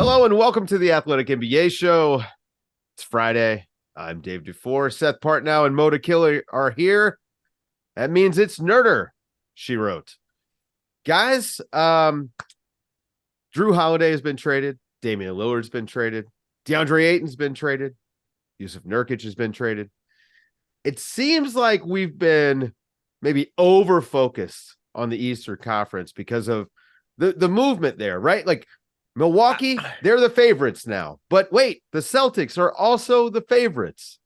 Hello and welcome to the Athletic NBA show. It's Friday. I'm Dave Dufour. Seth Partnow and Mo Killer are here. That means it's Nerder, she wrote. Guys, Drew Holiday has been traded. Damian Lillard's been traded. DeAndre Ayton's been traded. Yusuf Nurkic has been traded. It seems like we've been maybe over-focused on the Eastern Conference because of the movement there, right? Like, Milwaukee, they're the favorites now. But wait, the Celtics are also the favorites.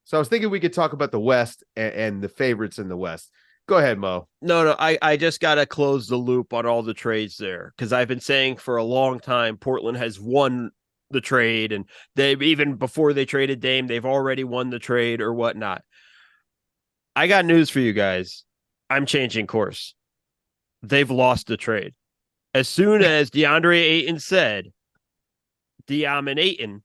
So I was thinking we could talk about the West and the favorites in the West. Go ahead, Mo. No, I just got to close the loop on all the trades there because I've been saying for a long time Portland has won the trade, and they've even before they traded Dame, they've already won the trade or whatnot. I got news for you guys. I'm changing course. They've lost the trade. As soon as DeAndre Ayton said, dominating.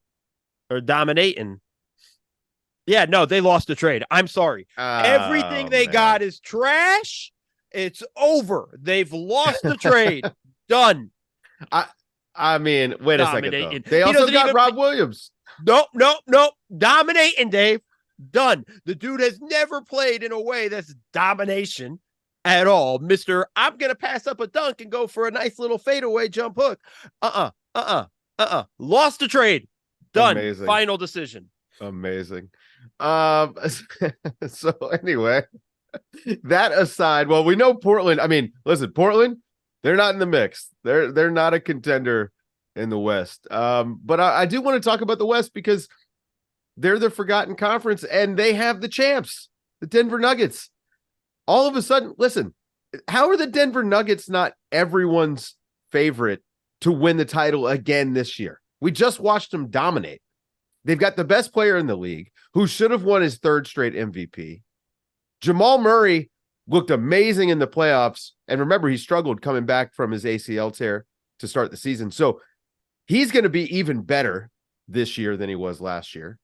Yeah, no, they lost the trade. I'm sorry. Everything they got is trash. It's over. They've lost the trade. Done. I mean, wait a second, though. They also got Rob Williams. Nope. Dominating, Dave. Done. The dude has never played in a way that's domination at all. Mr. I'm going to pass up a dunk and go for a nice little fadeaway jump hook. Lost the trade. Done. Amazing. Final decision. Amazing. So anyway, that aside, well, we know Portland. I mean, listen, Portland, they're not in the mix. They're not a contender in the West. But I do want to talk about the West because they're the forgotten conference and they have the champs, the Denver Nuggets. All of a sudden, listen, how are the Denver Nuggets not everyone's favorite to win the title again this year? We just watched them dominate. They've got the best player in the league who should have won his third straight MVP. Jamal Murray looked amazing in the playoffs. And remember, he struggled coming back from his ACL tear to start the season. So he's going to be even better this year than he was last year.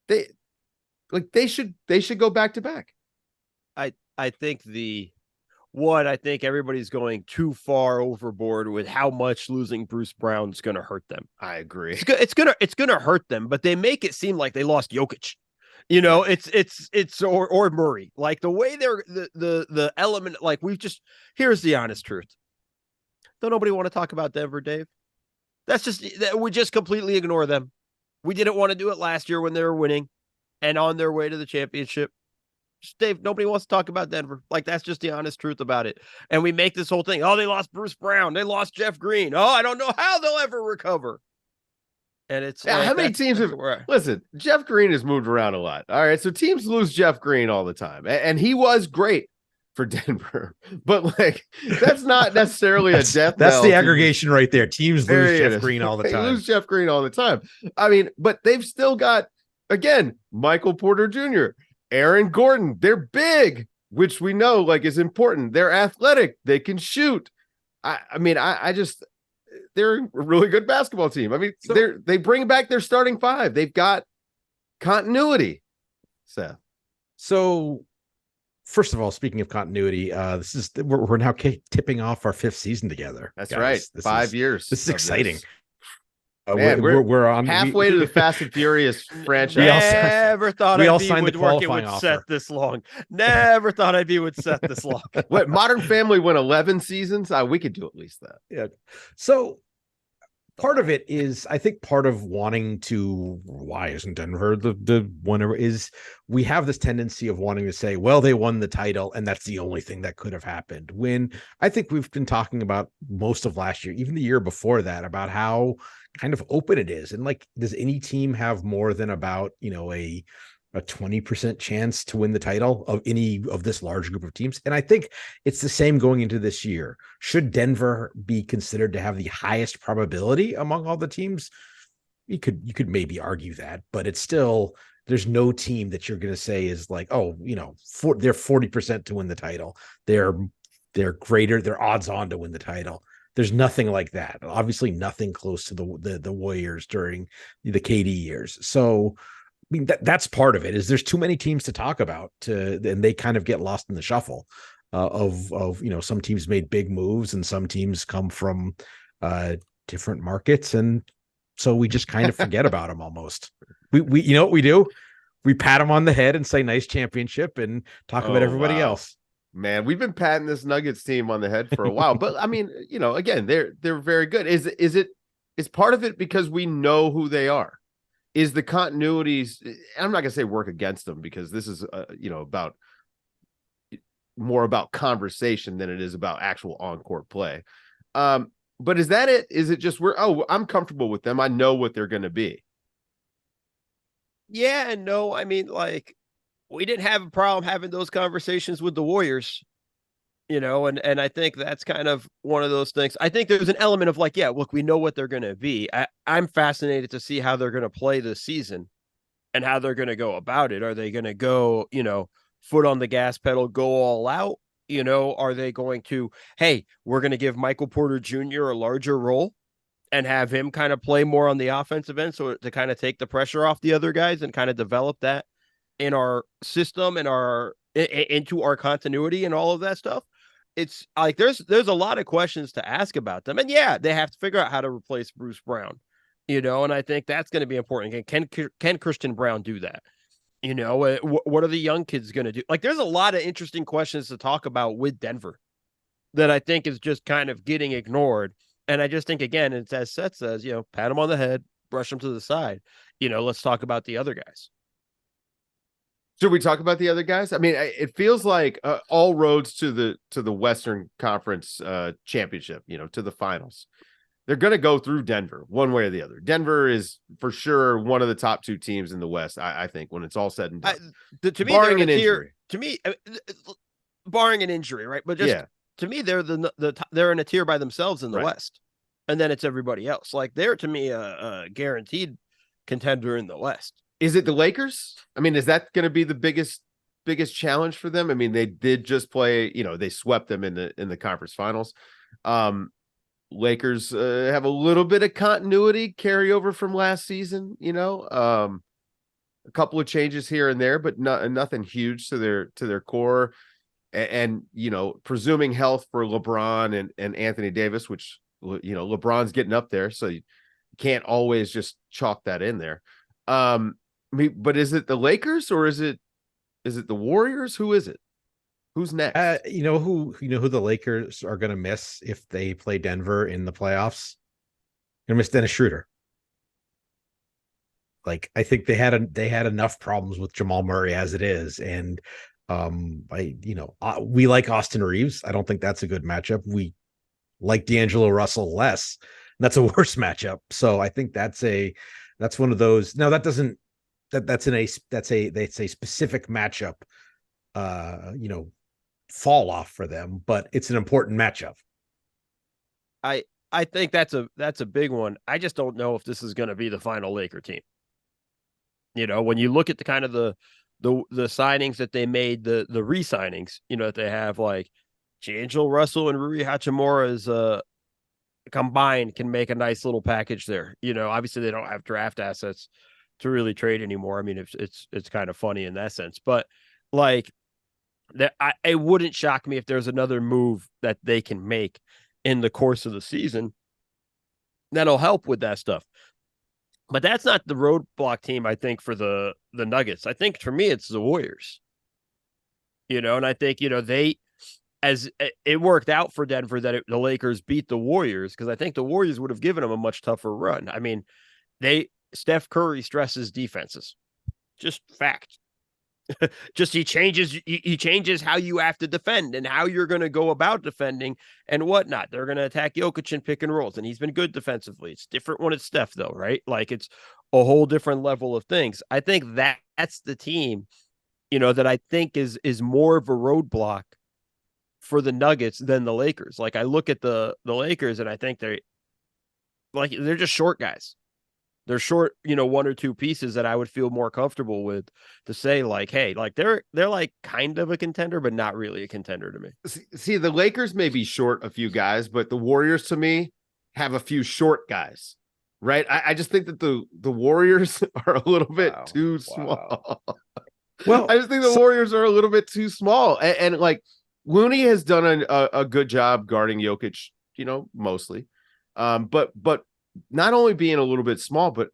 They should go back to back. I think I think everybody's going too far overboard with how much losing Bruce Brown's going to hurt them. I agree. It's going to hurt them, but they make it seem like they lost Jokic. You know, it's or Murray. Like the way they're the element, like here's the honest truth. Don't nobody want to talk about Denver, Dave. We just completely ignore them. We didn't want to do it last year when they were winning and on their way to the championship. Dave, nobody wants to talk about Denver. Like, that's just the honest truth about it. And we make this whole thing. Oh, they lost Bruce Brown. They lost Jeff Green. Oh, I don't know how they'll ever recover. And it's how many teams have listen, Jeff Green has moved around a lot. All right. So teams lose Jeff Green all the time. And he was great for Denver. But like that's not necessarily a death. That's the aggregation right there. Teams lose Jeff Green all the time. They lose Jeff Green all the time. I mean, but they've still got again Michael Porter Jr., Aaron Gordon. They're big, which we know like is important. They're athletic. They can shoot. I just they're a really good basketball team. I mean, they bring back their starting five. They've got continuity. Seth. So, first of all, speaking of continuity, we're now tipping off our 5th season together. That's right. 5 years. This is exciting. Man, we're on halfway to the Fast and Furious franchise. Never thought I'd be with working with Seth this long. Never thought I'd be with Seth this long. What Modern Family went 11 seasons? We could do at least that. Yeah. So part of it is, I think part of wanting to, why isn't Denver the winner, is we have this tendency of wanting to say, well, they won the title and that's the only thing that could have happened. When I think we've been talking about most of last year, even the year before that, about how kind of open it is. And like, does any team have more than about, a 20% chance to win the title of any of this large group of teams? And I think it's the same going into this year. Should Denver be considered to have the highest probability among all the teams? You could maybe argue that, but it's still, there's no team that you're going to say is like, oh, they're 40% to win the title. They're greater, they're odds on to win the title. There's nothing like that. Obviously nothing close to the Warriors during the KD years. So, I mean, that's part of it, is there's too many teams to talk about and they kind of get lost in the shuffle of some teams made big moves and some teams come from different markets, and so we just kind of forget about them almost. We you know what we do? We pat them on the head and say nice championship and talk about everybody else. Man, we've been patting this Nuggets team on the head for a while, but I mean, again, they're very good. Is part of it because we know who they are? Is the continuities? I'm not gonna say work against them, because this is about more about conversation than it is about actual on-court play. But is that it? Is it just I'm comfortable with them, I know what they're going to be? Yeah and no. I mean, like, we didn't have a problem having those conversations with the Warriors, and I think that's kind of one of those things. I think there's an element of like, yeah, look, we know what they're going to be. I'm fascinated to see how they're going to play this season and how they're going to go about it. Are they going to go, foot on the gas pedal, go all out? Are they going to, hey, we're going to give Michael Porter Jr. a larger role and have him kind of play more on the offensive end, so to kind of take the pressure off the other guys and kind of develop that in our system and into our continuity and all of that stuff? It's like there's a lot of questions to ask about them. And yeah, they have to figure out how to replace Bruce Brown, and I think that's going to be important. Can Christian Brown do that? What are the young kids going to do? Like, there's a lot of interesting questions to talk about with Denver that I think is just kind of getting ignored. And I just think, again, it's as Seth says, pat them on the head, brush them to the side. Let's talk about the other guys. Should we talk about the other guys? I mean, it feels like all roads to the Western Conference championship, to the finals. They're going to go through Denver one way or the other. Denver is for sure one of the top two teams in the West, I think, when it's all said and done. To me, barring an injury. To me, barring an injury, right? But just to me, they're they're in a tier by themselves in the West, and then it's everybody else. Like, they're, to me, a guaranteed contender in the West. Is it the Lakers? I mean, is that going to be the biggest challenge for them? I mean, they did just play, they swept them in the conference finals. Lakers have a little bit of continuity carryover from last season, a couple of changes here and there, but nothing huge to their core. And presuming health for LeBron and Anthony Davis, which, LeBron's getting up there, so you can't always just chalk that in there. But is it the Lakers or is it the Warriors? Who is it? Who's next? Who the Lakers are going to miss if they play Denver in the playoffs? Going to miss Dennis Schroeder. Like, I think they had enough problems with Jamal Murray as it is, and we like Austin Reeves. I don't think that's a good matchup. We like D'Angelo Russell less. And that's a worse matchup. So I think that's one of those. Now, that's a specific matchup. Fall off for them, but it's an important matchup. I think that's a big one. I just don't know if this is going to be the final Laker team. When you look at the kind of the signings that they made, the re-signings, that they have, like D'Angelo Russell and Rui Hachimura combined can make a nice little package there. Obviously they don't have draft assets to really trade anymore. I mean, it's kind of funny in that sense, but like, that it wouldn't shock me if there's another move that they can make in the course of the season that'll help with that stuff. But that's not the roadblock team, I think, for the Nuggets. I think for me, it's the Warriors. And I think, as it worked out for Denver that the Lakers beat the Warriors, because I think the Warriors would have given them a much tougher run. I mean, Steph Curry stresses defenses. Just fact. Just he changes how you have to defend and how you're going to go about defending and whatnot. They're going to attack Jokic and pick and rolls, and he's been good defensively. It's different when it's Steph, though, right? Like, it's a whole different level of things. I think that's the team, that I think is more of a roadblock for the Nuggets than the Lakers. Like, I look at the Lakers and I think they're just short guys. They're short, one or two pieces that I would feel more comfortable with to say, like, hey, like they're like kind of a contender, but not really a contender to me. See, the Lakers may be short a few guys, but the Warriors to me have a few short guys, right? I just think that the Warriors are a little bit too small. Well, I just think the Warriors are a little bit too small. And like, Looney has done a good job guarding Jokic, mostly. But not only being a little bit small, but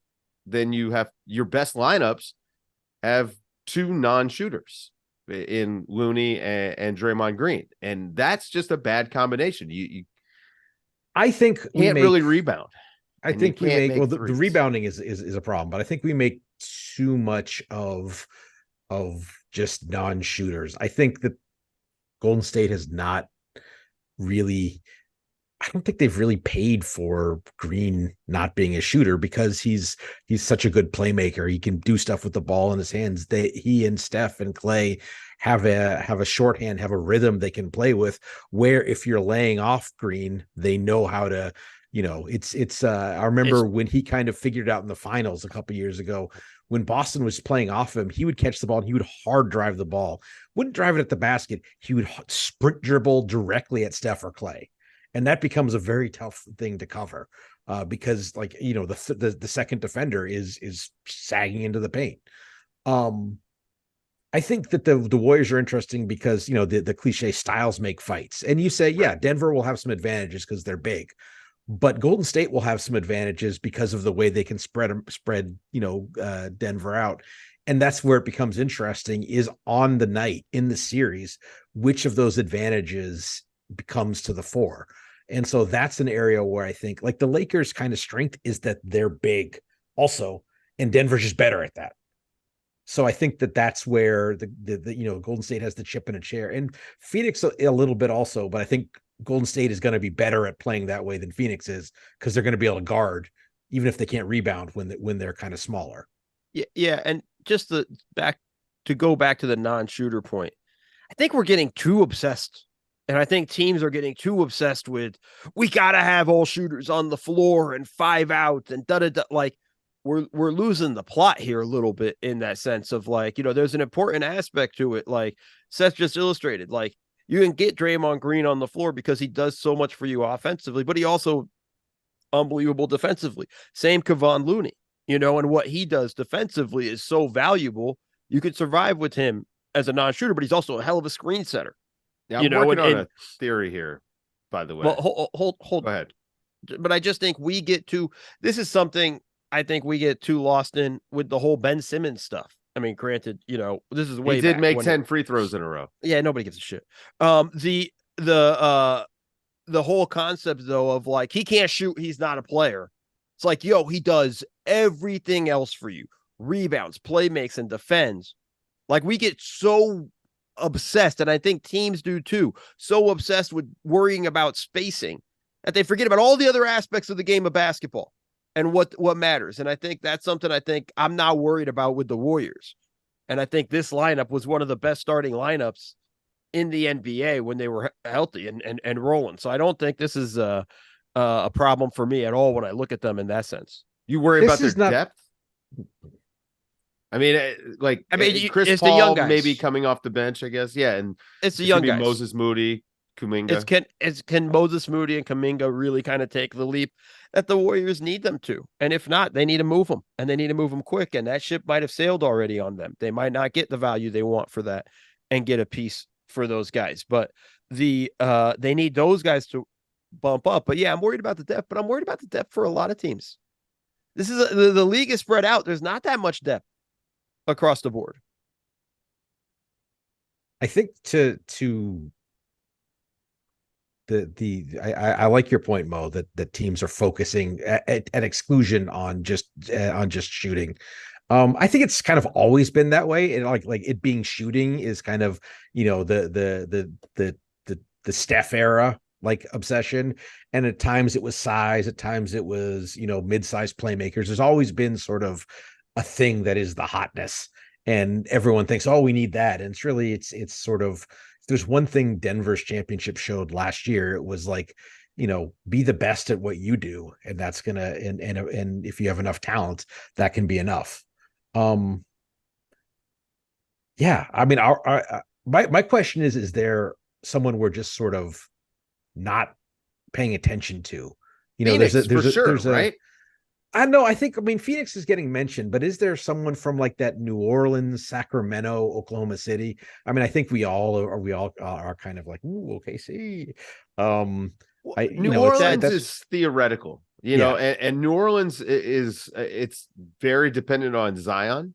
then you have your best lineups have two non-shooters in Looney and Draymond Green, and that's just a bad combination. You I think can't really rebound. I think we make the threes. rebounding is a problem, but I think we make too much of just non-shooters. I think that Golden State has not really, I don't think they've really paid for Green not being a shooter because he's such a good playmaker. He can do stuff with the ball in his hands. He and Steph and Clay have a shorthand, have a rhythm they can play with, where if you're laying off Green, they know how to, I remember when he kind of figured out in the finals a couple years ago, when Boston was playing off him, he would catch the ball and he would hard drive the ball, wouldn't drive it at the basket. He would sprint dribble directly at Steph or Clay. And that becomes a very tough thing to cover because the second defender is sagging into the paint. I think that the Warriors are interesting because, the cliche styles make fights. And you say, yeah, Denver will have some advantages because they're big. But Golden State will have some advantages because of the way they can spread Denver out. And that's where it becomes interesting is on the night in the series, which of those advantages becomes to the fore. And so that's an area where I think like the Lakers kind of strength is that they're big also, and Denver's just better at that. So I think that that's where the Golden State has the chip in a chair, and Phoenix a little bit also, but I think Golden State is going to be better at playing that way than Phoenix is because they're going to be able to guard even if they can't rebound when they're kind of smaller. Yeah, and just to go back to the non-shooter point, I think we're getting too obsessed. And I think teams are getting too obsessed with, we got to have all shooters on the floor and 5 out and da-da-da. Like, we're losing the plot here a little bit in that sense of like, there's an important aspect to it. Like Seth just illustrated, like you can get Draymond Green on the floor because he does so much for you offensively, but he also unbelievable defensively. Same Kevon Looney, and what he does defensively is so valuable. You could survive with him as a non-shooter, but he's also a hell of a screen setter. Yeah, I'm working on a theory here, by the way. Well, hold. Go ahead. But I just think this is something I think we get too lost in with the whole Ben Simmons stuff. I mean, granted, this is way he did make 10 free throws in a row. Yeah, nobody gives a shit. The whole concept though of like he can't shoot, he's not a player. It's like, he does everything else for you. Rebounds, play makes, and defends. Like we get so obsessed, and I think teams do too, so obsessed with worrying about spacing that they forget about all the other aspects of the game of basketball and what matters. And I think that's something I think I'm not worried about with the Warriors. And I think this lineup was one of the best starting lineups in the NBA when they were healthy and rolling. So I don't think this is a problem for me at all when I look at them in that sense. You worry about their depth? I mean, Chris it's Paul the young guys. Maybe coming off the bench, I guess. Yeah, and it's the young guys. Moses Moody, Kuminga. Can Moses Moody and Kuminga really kind of take the leap that the Warriors need them to? And if not, they need to move them, and they need to move them quick. And that ship might have sailed already on them. They might not get the value they want for that and get a piece for those guys. But they need those guys to bump up. But yeah, I'm worried about the depth. But I'm worried about the depth for a lot of teams. This is the league is spread out. There's not that much depth across the board. I think I like your point, Mo, that teams are focusing at exclusion on just shooting. I think it's kind of always been that way, and like it being shooting is kind of the Steph era like obsession, and at times it was size, at times it was mid-sized playmakers. There's always been sort of a thing that is the hotness, and everyone thinks, oh, we need that, and it's sort of, if there's one thing Denver's championship showed last year, it was like, be the best at what you do, and that's gonna and if you have enough talent, that can be enough. Yeah, I mean, my question is there someone we're just sort of not paying attention to? Phoenix, there's a right. I know. I mean, Phoenix is getting mentioned, but is there someone from like that New Orleans, Sacramento, Oklahoma City? I mean, I think we all are kind of like, ooh, OKC. Well, New Orleans is theoretical, you know, and New Orleans is it's very dependent on Zion,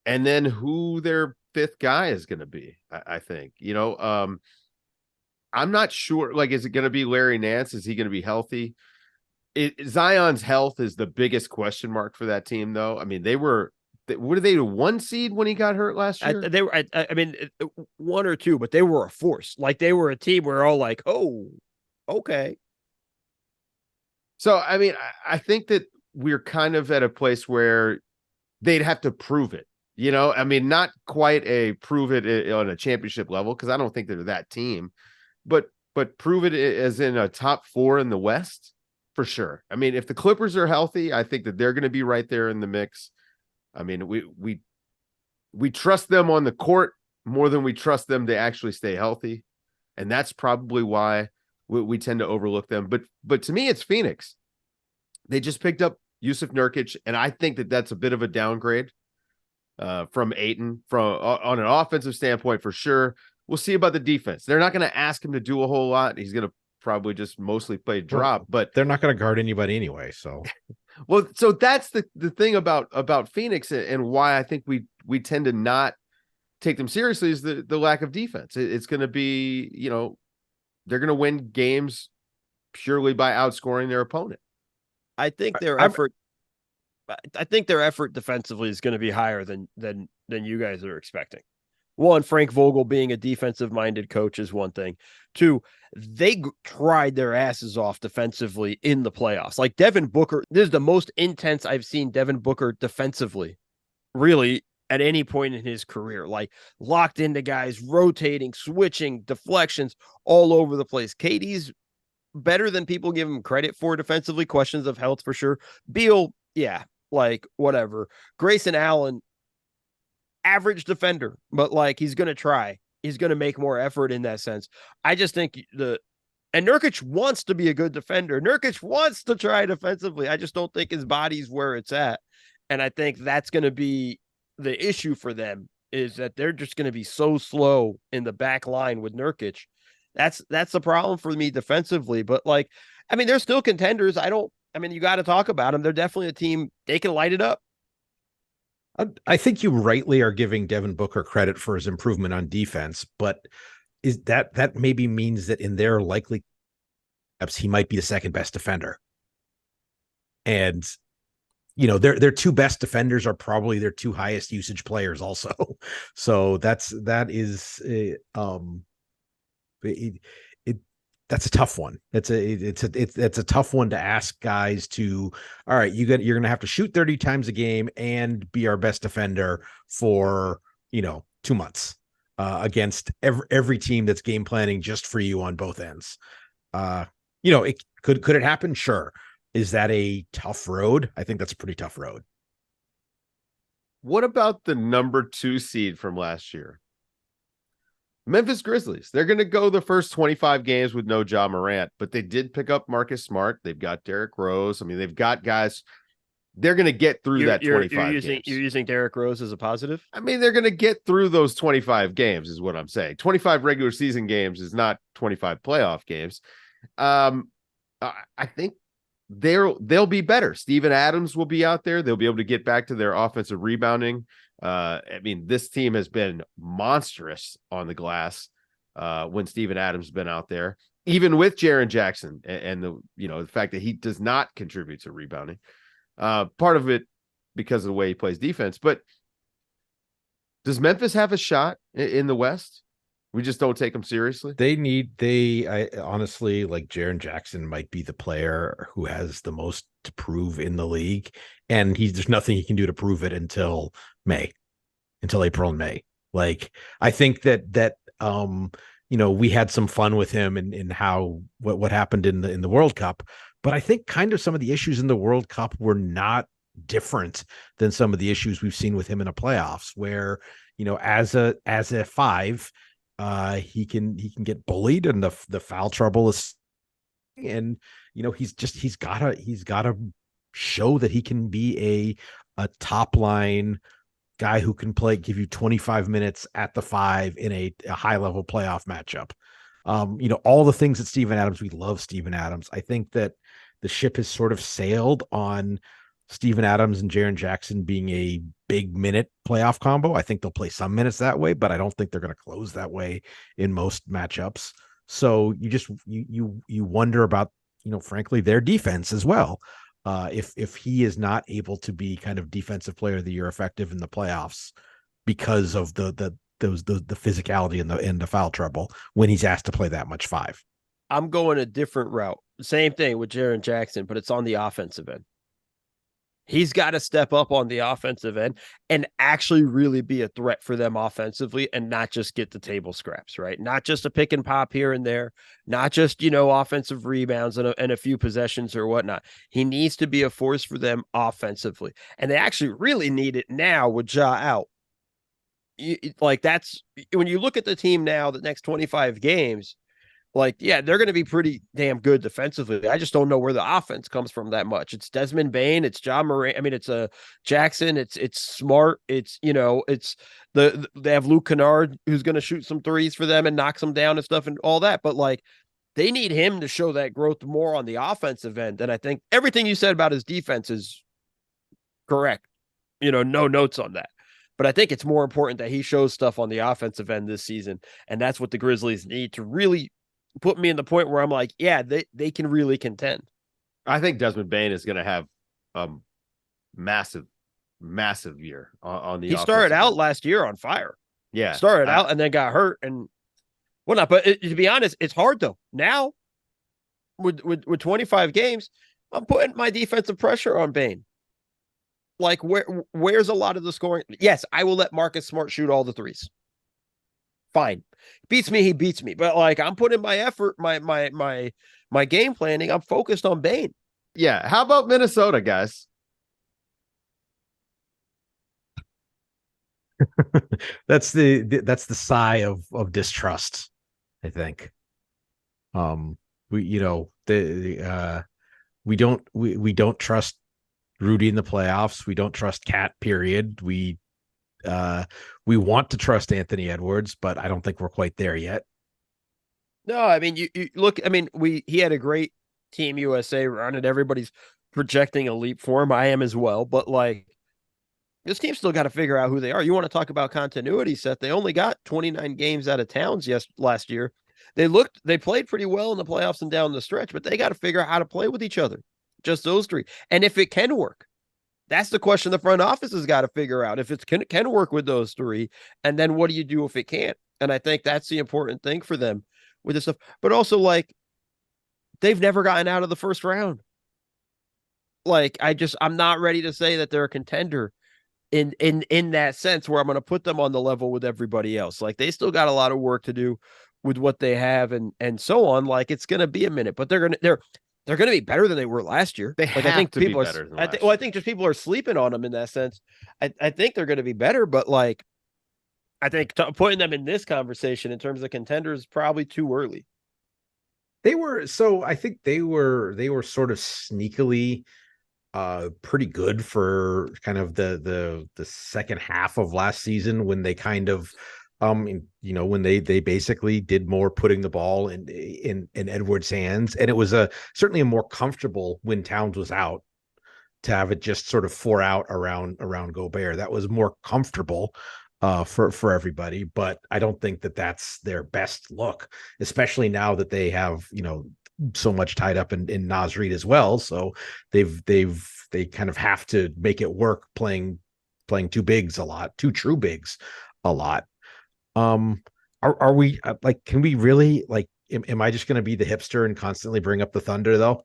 and then who their fifth guy is going to be. I think, you know, I'm not sure. Like, is it going to be Larry Nance? Is he going to be healthy? Zion's health is the biggest question mark for that team, though. I mean, what are they, a 1 seed when he got hurt last year? They were, I mean, 1 or 2, but they were a force. Like, they were a team where all like, oh, okay. So, I mean, I think that we're kind of at a place where they'd have to prove it, you know? I mean, not quite a prove it on a championship level, because I don't think they're that team, but prove it as in a top 4 in the West for sure. I mean, if the Clippers are healthy, I think that they're going to be right there in the mix. I mean, we trust them on the court more than we trust them to actually stay healthy. And that's probably why we tend to overlook them. But to me, it's Phoenix. They just picked up Yusuf Nurkic, and I think that that's a bit of a downgrade from Ayton on an offensive standpoint for sure. We'll see about the defense. They're not going to ask him to do a whole lot. He's going to probably just mostly play drop, but they're not going to guard anybody anyway. So, well, so that's the thing about Phoenix, and why I think we tend to not take them seriously is the lack of defense. It's going to be, you know, they're going to win games purely by outscoring their opponent. I think their effort defensively is going to be higher than you guys are expecting. 1, Frank Vogel being a defensive minded coach is one thing. 2, they tried their asses off defensively in the playoffs. Like Devin Booker, this is the most intense I've seen Devin Booker defensively, really, at any point in his career. Like, locked into guys, rotating, switching, deflections all over the place. KD's better than people give him credit for defensively. Questions of health for sure. Beal, yeah, like whatever. Grayson Allen, average defender, but like he's going to try. He's going to make more effort in that sense. I just think and Nurkic wants to be a good defender. Nurkic wants to try defensively. I just don't think his body's where it's at. And I think that's going to be the issue for them, is that they're just going to be so slow in the back line with Nurkic. That's the problem for me defensively. But like, I mean, they're still contenders. You got to talk about them. They're definitely a team. They can light it up. I think you rightly are giving Devin Booker credit for his improvement on defense, but is that maybe means that in their likely steps, he might be the second best defender. And, you know, their 2 best defenders are probably their 2 highest usage players also. So that's a tough one. It's a tough one to ask guys to, all right, you're going to have to shoot 30 times a game and be our best defender for, you know, 2 months against every team that's game planning just for you on both ends. You know, could it happen? Sure. Is that a tough road? I think that's a pretty tough road. What about the number 2 seed from last year? Memphis Grizzlies. They're going to go the first 25 games with no Ja Morant, but they did pick up Marcus Smart. They've got Derrick Rose. I mean, they've got guys. They're going to get through that 25 games. You're using Derrick Rose as a positive? I mean, they're going to get through those 25 games is what I'm saying. 25 regular season games is not 25 playoff games. I think they'll be better. Steven Adams will be out there. They'll be able to get back to their offensive rebounding. I mean, this team has been monstrous on the glass when Steven Adams has been out there, even with Jaren Jackson and the fact that he does not contribute to rebounding. Part of it because of the way he plays defense. But does Memphis have a shot in the West? We just don't take them seriously. I honestly, like, Jaren Jackson might be the player who has the most to prove in the league, and there's nothing he can do to prove it until April and May. Like, I think that you know, we had some fun with him in how what happened in the World Cup, but I think kind of some of the issues in the World Cup were not different than some of the issues we've seen with him in the playoffs, where, you know, as a 5, he can get bullied, and the foul trouble is, and, you know, he's got to show that he can be a top line guy who can give you 25 minutes at the 5 in a high level playoff matchup. All the things that Steven Adams, we love Steven Adams. I think that the ship has sort of sailed on Steven Adams and Jaren Jackson being a big minute playoff combo. I think they'll play some minutes that way, but I don't think they're going to close that way in most matchups. So you wonder about, frankly, their defense as well. If he is not able to be kind of defensive player of the year effective in the playoffs because of the physicality and the foul trouble when he's asked to play that much five. I'm going a different route. Same thing with Jaren Jackson, but it's on the offensive end. He's got to step up on the offensive end and actually really be a threat for them offensively and not just get the table scraps, right? Not just a pick and pop here and there, not just, offensive rebounds and a few possessions or whatnot. He needs to be a force for them offensively. And they actually really need it now with Ja out. That's when you look at the team now, the next 25 games, they're going to be pretty damn good defensively. I just don't know where the offense comes from that much. It's Desmond Bane, it's John Moran. I mean, it's Jackson. It's Smart. It's they have Luke Kennard who's going to shoot some threes for them and knock them down and stuff and all that. But they need him to show that growth more on the offensive end. And I think everything you said about his defense is correct. No notes on that. But I think it's more important that he shows stuff on the offensive end this season. And that's what the Grizzlies need to really put me in the point where I'm like, yeah, they can really contend. I think Desmond Bane is going to have a massive year on the. He started out last year on fire. Yeah, started out and then got hurt and whatnot. But to be honest, it's hard though. Now, with 25 games, I'm putting my defensive pressure on Bane. Where's a lot of the scoring? Yes, I will let Marcus Smart shoot all the threes. Fine. Beats me, he beats me. But I'm putting my effort, my game planning, I'm focused on Bane. Yeah. How about Minnesota, guys? That's the sigh of distrust, I think. We don't trust Rudy in the playoffs. We don't trust Cat, period. We want to trust Anthony Edwards, but I don't think we're quite there yet. No, I mean, you look, I mean, he had a great Team USA run and everybody's projecting a leap for him. I am as well, but this team's still got to figure out who they are. You want to talk about continuity, Seth? They only got 29 games out of Towns last year. They played pretty well in the playoffs and down the stretch, but they got to figure out how to play with each other. Just those three. And if it can work, that's the question the front office has got to figure out. If it can work with those three, and then what do you do if it can't? And I think that's the important thing for them with this stuff. But also, they've never gotten out of the first round. I'm not ready to say that they're a contender in that sense where I'm going to put them on the level with everybody else. They still got a lot of work to do with what they have and so on. It's going to be a minute, but they're going to be better than they were last year. They have I think to people be better than last year. I think just people are sleeping on them in that sense. I think they're going to be better, but I think putting them in this conversation in terms of contenders is probably too early. I think they were sort of sneakily pretty good for kind of the second half of last season when they kind of when they basically did more putting the ball in Edwards' hands, and it was certainly a more comfortable when Towns was out to have it just sort of pour out around Gobert. That was more comfortable for everybody, but I don't think that that's their best look, especially now that they have so much tied up in Naz Reid as well. So they kind of have to make it work playing two true bigs a lot. Are we can we really am I just going to be the hipster and constantly bring up the Thunder though?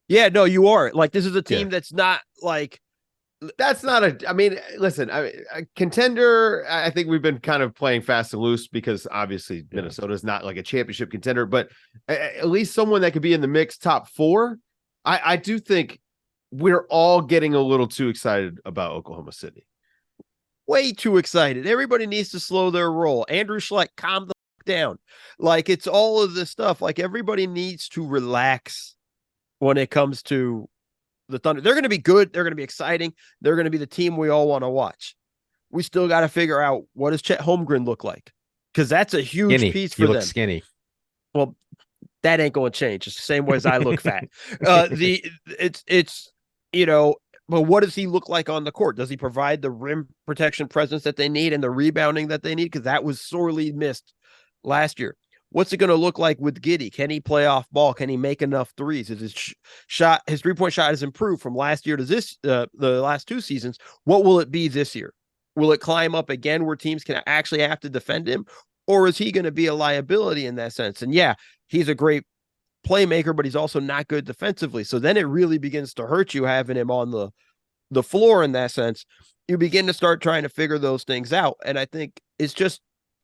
Yeah, no, you are. This is a team that's not that's not listen, a contender. I think we've been kind of playing fast and loose because obviously Minnesota is not a championship contender, but at least someone that could be in the mix top four. I do think we're all getting a little too excited about Oklahoma City. Way too excited. Everybody needs to slow their roll. Andrew Schleck, calm the fuck down. It's all of this stuff. Everybody needs to relax when it comes to the Thunder. They're going to be good. They're going to be exciting. They're going to be the team we all want to watch. We still got to figure out, what does Chet Holmgren look like? Because that's a huge piece for them. Skinny. Well, that ain't going to change. It's the same way as I look fat. It's but what does he look like on the court? Does he provide the rim protection presence that they need and the rebounding that they need? Because that was sorely missed last year. What's it going to look like with Giddey? Can he play off ball? Can he make enough threes? Is his shot, his 3-point shot has improved from last year to this, the last 2 seasons. What will it be this year? Will it climb up again where teams can actually have to defend him? Or is he going to be a liability in that sense? And yeah, he's a great playmaker, but he's also not good defensively. So then it really begins to hurt you having him on the floor in that sense. You begin to start trying to figure those things out. And I think it's just,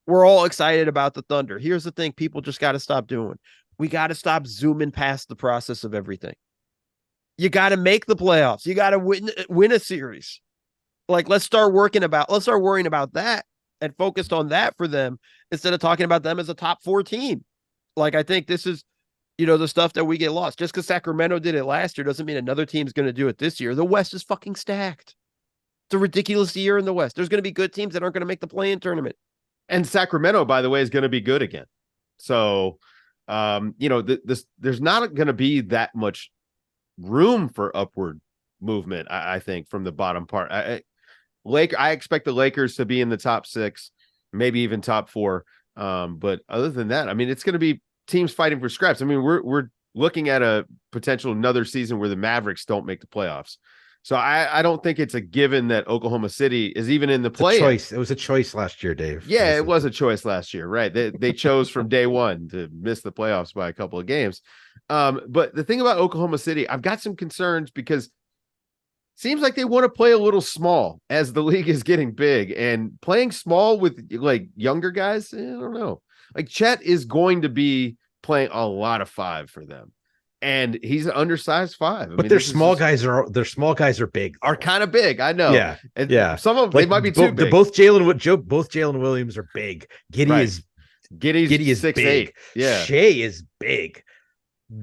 we're all excited about the Thunder. Here's the thing people just got to stop doing. We got to stop zooming past the process of everything. You got to make the playoffs. You got to win a series. Like, let's start worrying about that and focused on that for them instead of talking about them as a top 4 team. Like, I think this is, the stuff that we get lost. Just because Sacramento did it last year doesn't mean another team's going to do it this year. The West is fucking stacked. It's a ridiculous year in the West. There's going to be good teams that aren't going to make the play-in tournament. And Sacramento, by the way, is going to be good again. So, there's not going to be that much room for upward movement, I think, from the bottom part. I expect the Lakers to be in the top 6, maybe even top 4. But other than that, I mean, it's going to be teams fighting for scraps. I mean, we're looking at a potential another season where the Mavericks don't make the playoffs. So I don't think it's a given that Oklahoma City is even in the play. Choice. It was a choice last year, Dave. Yeah, it was a choice last year, right? They chose from day one to miss the playoffs by a couple of games. But the thing about Oklahoma City, I've got some concerns because it seems like they want to play a little small as the league is getting big, and playing small with like younger guys. I don't know. Like Chet is going to be playing a lot of 5 for them. And he's an undersized 5. But their small guys are big. Are kind of big. I know. Yeah. And yeah. Some of them, they might be too big. Both Jalen Williams are big. Giddey is 6'8". big. Yeah. Shea is big.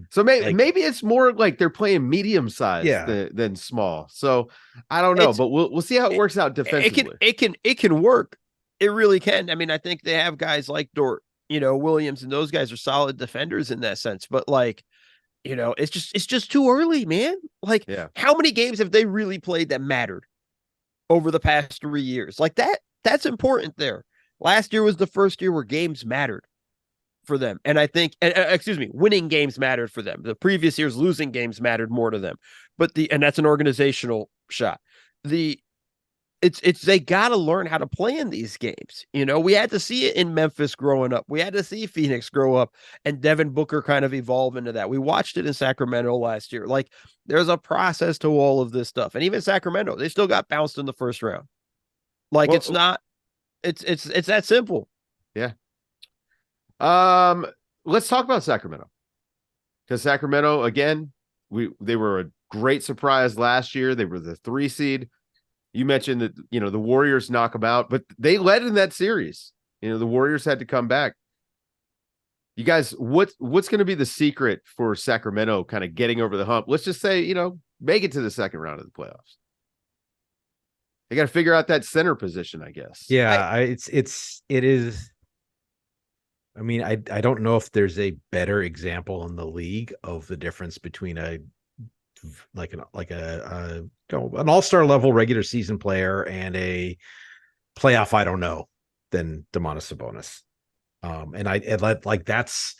So maybe it's more like they're playing medium size than small. So I don't know, but we'll see how it works out defensively. It can work. It really can. I mean, I think they have guys like Dort, Williams, and those guys are solid defenders in that sense. But it's just too early, man. Like, how many games have they really played that mattered over the past 3 years? Like that's important there. Last year was the first year where games mattered for them. And I think, winning games mattered for them. The previous years, losing games mattered more to them. And that's an organizational shot. They got to learn how to play in these games. We had to see it in Memphis growing up. We had to see Phoenix grow up and Devin Booker kind of evolve into that. We watched it in Sacramento last year. Like, there's a process to all of this stuff. And even Sacramento, they still got bounced in the first round. Like, it's that simple. Yeah. Let's talk about Sacramento. Because Sacramento, again, they were a great surprise last year. They were the 3 seed. You mentioned that, the Warriors knock them out, but they led in that series. The Warriors had to come back. You guys, what's going to be the secret for Sacramento kind of getting over the hump? Let's just say, make it to the second round of the playoffs. They got to figure out that center position, I guess. Yeah, it is. I mean, I don't know if there's a better example in the league of the difference between an all-star level regular season player and a playoff I don't know than Domantas Sabonis. And that's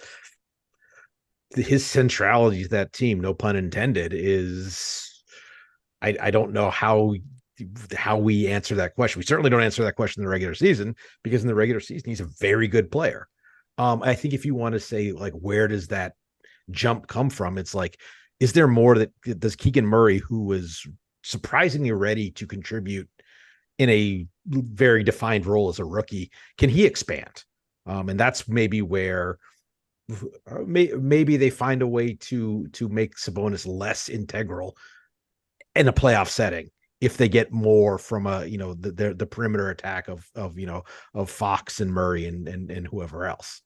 his centrality to that team, no pun intended, is I don't know how we answer that question. We certainly don't answer that question in the regular season, because in the regular season he's a very good player. I think if you want to say, like, where does that jump come from? It's like, is there more that does Keegan Murray, who was surprisingly ready to contribute in a very defined role as a rookie, can he expand? And that's maybe where maybe they find a way to make Sabonis less integral in a playoff setting if they get more from the perimeter attack of Fox and Murray and whoever else.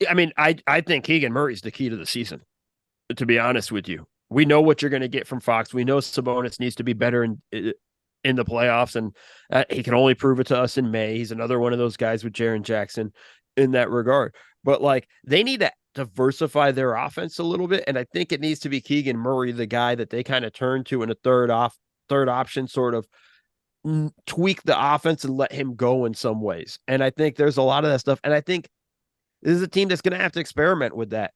I mean, I think Keegan Murray's the key to the season, to be honest with you. We know what you're going to get from Fox. We know Sabonis needs to be better in the playoffs, and he can only prove it to us in May. He's another one of those guys with Jaren Jackson in that regard. but like they need to diversify their offense a little bit. And I think it needs to be Keegan Murray, the guy that they kind of turn to in a third option, sort of tweak the offense and let him go in some ways. And I think there's a lot of that stuff. And I think this is a team that's going to have to experiment with that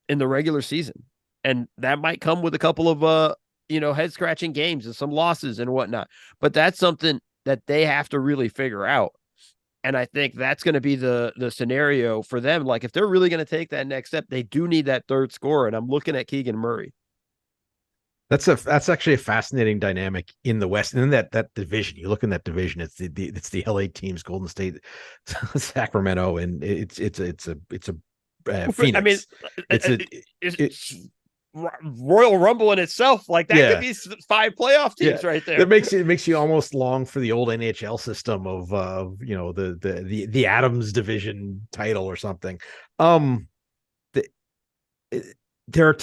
in the regular season. And that might come with a couple of, head scratching games and some losses and whatnot. But that's something that they have to really figure out. And I think that's going to be the scenario for them. Like if they're really going to take that next step, they do need that third scorer. And I'm looking at Keegan Murray. That's actually a fascinating dynamic in the West. And in that division, you look in that division, it's the LA teams, Golden State, Sacramento, and it's a Phoenix. I mean, it's Royal Rumble in itself. Like that could be 5 playoff teams right there. It makes you almost long for the old NHL system of the Adams division title or something. There are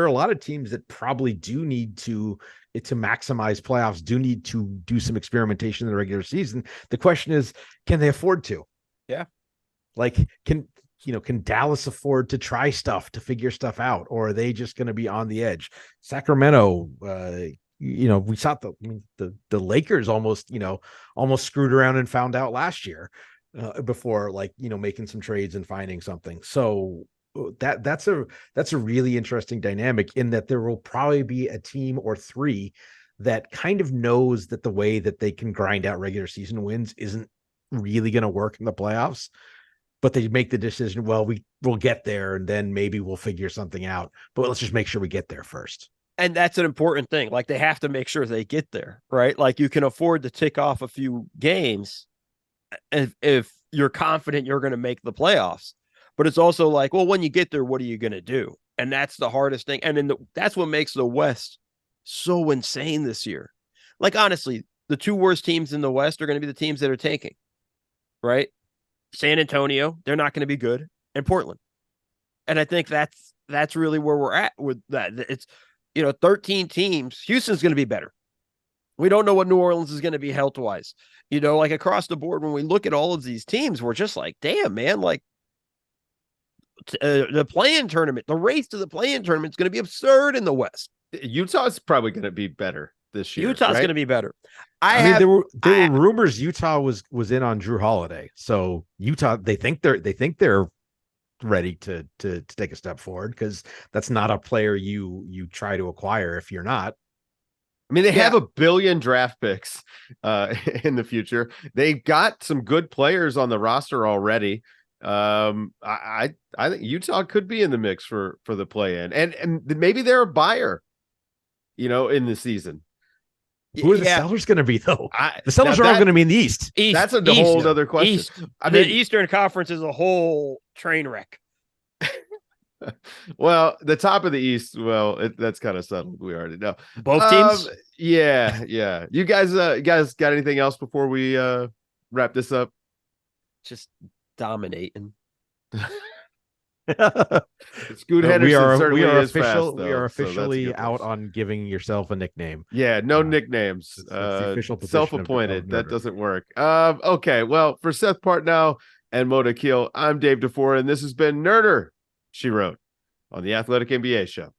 a lot of teams that probably do need to maximize playoffs, do need to do some experimentation in the regular season. The question is, can they afford to? Yeah. Like, can Dallas afford to try stuff, to figure stuff out, or are they just going to be on the edge? Sacramento, we saw the Lakers almost screwed around and found out last year before making some trades and finding something. So that's a really interesting dynamic, in that there will probably be a team or three that kind of knows that the way that they can grind out regular season wins isn't really going to work in the playoffs, but they make the decision, well, we'll get there and then maybe we'll figure something out, but let's just make sure we get there first. And that's an important thing. Like they have to make sure they get there, right? Like you can afford to tick off a few games if you're confident you're going to make the playoffs. But it's also like, well, when you get there, what are you going to do? And that's the hardest thing. And then that's what makes the West so insane this year. Like, honestly, the 2 worst teams in the West are going to be the teams that are tanking, right? San Antonio, they're not going to be good, and Portland. And I think that's really where we're at with that. It's, 13 teams. Houston's going to be better. We don't know what New Orleans is going to be health-wise. Like across the board, when we look at all of these teams, we're just like, damn, man, like, the play-in tournament, the race to the play-in tournament is going to be absurd in the West. Utah's probably going to be better this year. Utah's going to be better. There were rumors Utah was in on Drew Holiday, so Utah they think they're ready to take a step forward, because that's not a player you try to acquire if you're not. I mean, they have $1 billion draft picks in the future. They've got some good players on the roster already. I think Utah could be in the mix for the play-in, and maybe they're a buyer, in the season. Who are the sellers going to be, though? The sellers are all going to be in the East. That's a whole other question. East. I mean, the Eastern Conference is a whole train wreck. Well, the top of the East, that's kind of settled. We already know. Both teams? Yeah. You guys got anything else before we wrap this up? Just dominating. Scoot Henderson we are officially out on giving yourself a nickname. Yeah, no nicknames. Self-appointed. That doesn't work. Okay, well, for Seth Partnow and Mo Dakhil, I'm Dave DeFore, and this has been Nerder, She Wrote, on the Athletic NBA Show.